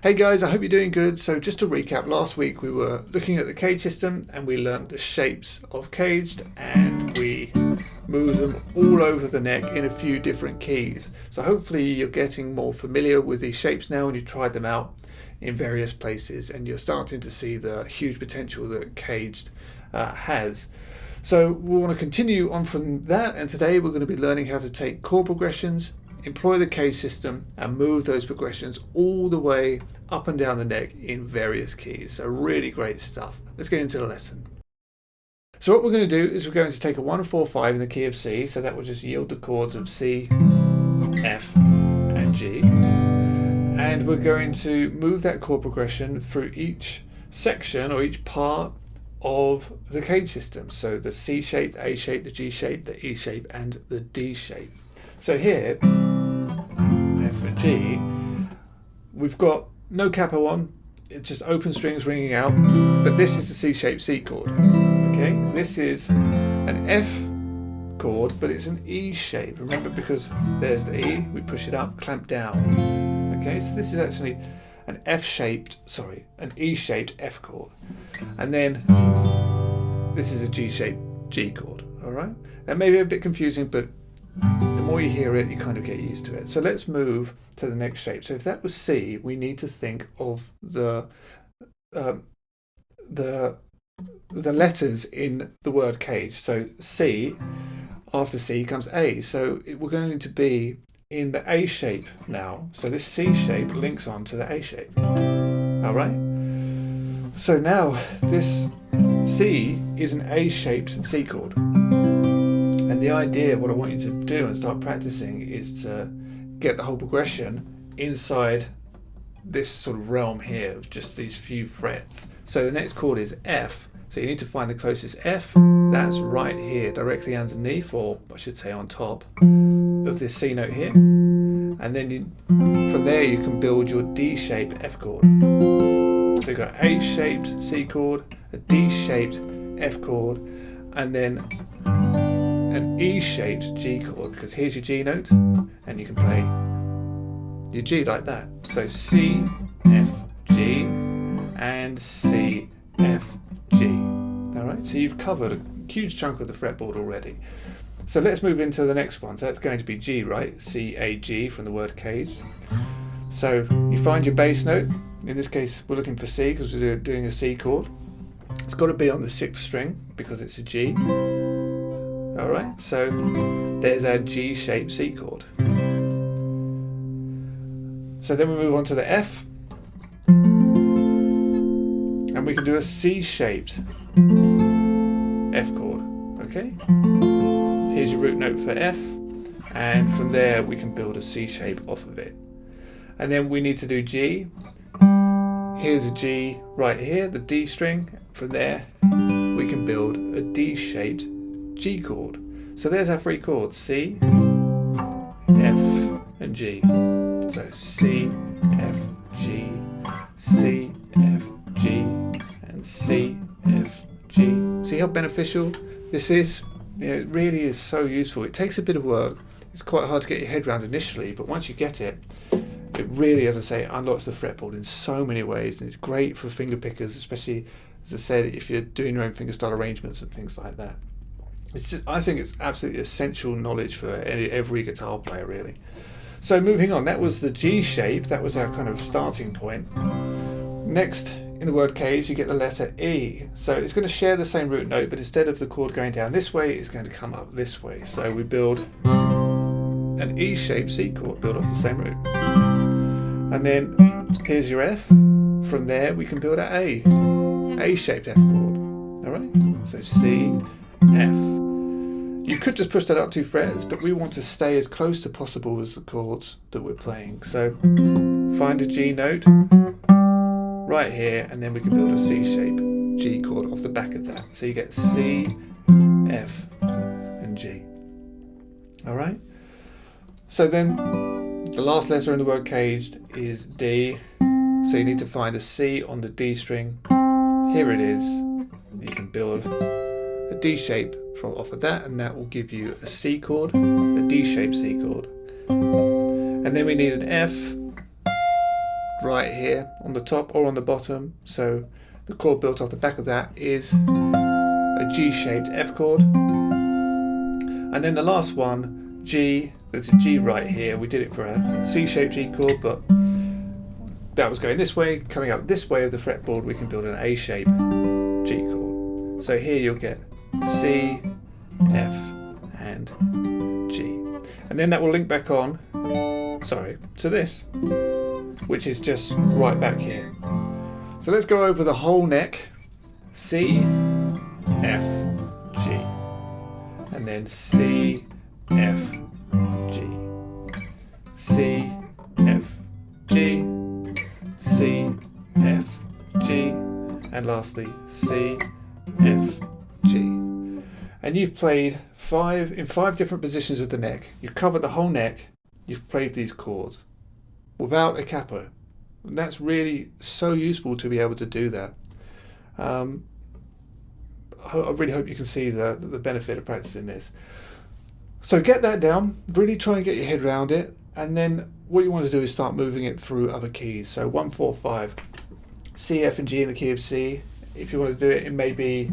Hey guys, I hope you're doing good. So just to recap, last week we were looking at the CAGED system and we learned the shapes of CAGED and we moved them all over the neck in a few different keys. So hopefully you're getting more familiar with these shapes now and you've tried them out in various places and you're starting to see the huge potential that CAGED has. So we want to continue on from that, and today we're going to be learning how to take chord progressions, employ the CAGED system and move those progressions all the way up and down the neck in various keys. So really great stuff. Let's get into the lesson. So what we're going to do is we're going to take a 1, 4, 5 in the key of C, so that will just yield the chords of C, F and G, and we're going to move that chord progression through each section or each part of the CAGED system. So the C shape, the A shape, the G shape, the E shape and the D shape. So here, F and G, we've got no capo on, it's just open strings ringing out, but this is the C shaped C chord. Okay, this is an F chord, but it's an E shape. Remember, because there's the E, we push it up, clamp down. Okay, so this is actually an an E shaped F chord. And then this is a G shaped G chord. All right, that may be a bit confusing, but the more you hear it, you kind of get used to it. So let's move to the next shape. So if that was C, we need to think of the letters in the word CAGED. So C, after C comes A. So we're going to be in the A shape now. So this C shape links on to the A shape. All right. So now this C is an A-shaped C chord. And the idea, what I want you to do and start practicing, is to get the whole progression inside this sort of realm here of just these few frets. So the next chord is F. So you need to find the closest F. That's right here, directly underneath, or I should say on top of this C note here. And then from there you can build your D-shaped F chord. So you've got A-shaped C chord, a D-shaped F chord, and then an E-shaped G chord, because here's your G note, and you can play your G like that. So C, F, G, and C, F, G. All right, so you've covered a huge chunk of the fretboard already. So let's move into the next one. So that's going to be G, right? C, A, G from the word CAGED. So you find your bass note. In this case, we're looking for C because we're doing a C chord. It's got to be on the 6th string because it's a G. All right, so there's our G-shaped C chord. So then we move on to the F, and we can do a C-shaped F chord. Okay, here's your root note for F, and from there we can build a C shape off of it. And then we need to do G. Here's a G right here, the D string. From there we can build a D-shaped G chord. So there's our 3 chords, C, F and G. So C, F, G, C, F, G and C, F, G. See how beneficial this is? It really is so useful. It takes a bit of work. It's quite hard to get your head around initially, but once you get it, it really, as I say, unlocks the fretboard in so many ways, and it's great for finger pickers, especially, as I said, if you're doing your own fingerstyle arrangements and things like that. I think it's absolutely essential knowledge for every guitar player, really. So moving on, that was the G shape. That was our kind of starting point. Next, in the word CAGED, you get the letter E. So it's going to share the same root note, but instead of the chord going down this way, it's going to come up this way. So we build an E-shaped C chord, build off the same root. And then here's your F. From there, we can build an A-shaped F chord. All right, so C, F. You could just push that up 2 frets, but we want to stay as close to possible as the chords that we're playing. So find a G note right here, and then we can build a C-shaped G chord off the back of that. So you get C, F, and G. All right. So then the last letter in the word CAGED is D. So you need to find a C on the D string. Here it is. You can build a D shape off of that, and that will give you a C chord, a D-shaped C chord. And then we need an F right here on the top or on the bottom. So the chord built off the back of that is a G-shaped F chord. And then the last one, G, there's a G right here. We did it for a C-shaped G chord, but that was going this way. Coming up this way of the fretboard, we can build an A-shape G chord. So here you'll get C, F, and G. And then that will link back on, to this, which is just right back here. So let's go over the whole neck. C, F, G. And then C, F, G. C, F, G. C, F, G. And lastly, C, F, G. And you've played in five different positions of the neck. You've covered the whole neck. You've played these chords without a capo. And that's really so useful to be able to do that. I really hope you can see the benefit of practicing this. So get that down, really try and get your head around it, and then what you want to do is start moving it through other keys. So 1, 4, 5, C, F, and G in the key of C. If you want to do it, it may be,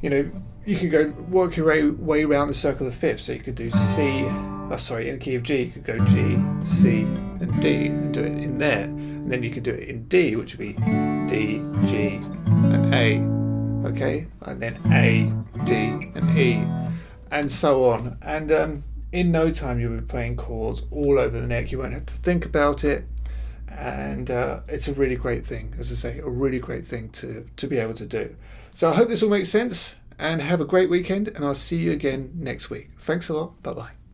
you can go work your way around the circle of the fifth. So you could do C, in the key of G, you could go G, C, and D, and do it in there. And then you could do it in D, which would be D, G, and A, okay? And then A, D, and E, and so on. And in no time you'll be playing chords all over the neck. You won't have to think about it. And it's a really great thing, as I say, a really great thing to be able to do. So I hope this all makes sense, and have a great weekend, and I'll see you again next week. Thanks a lot. Bye-bye.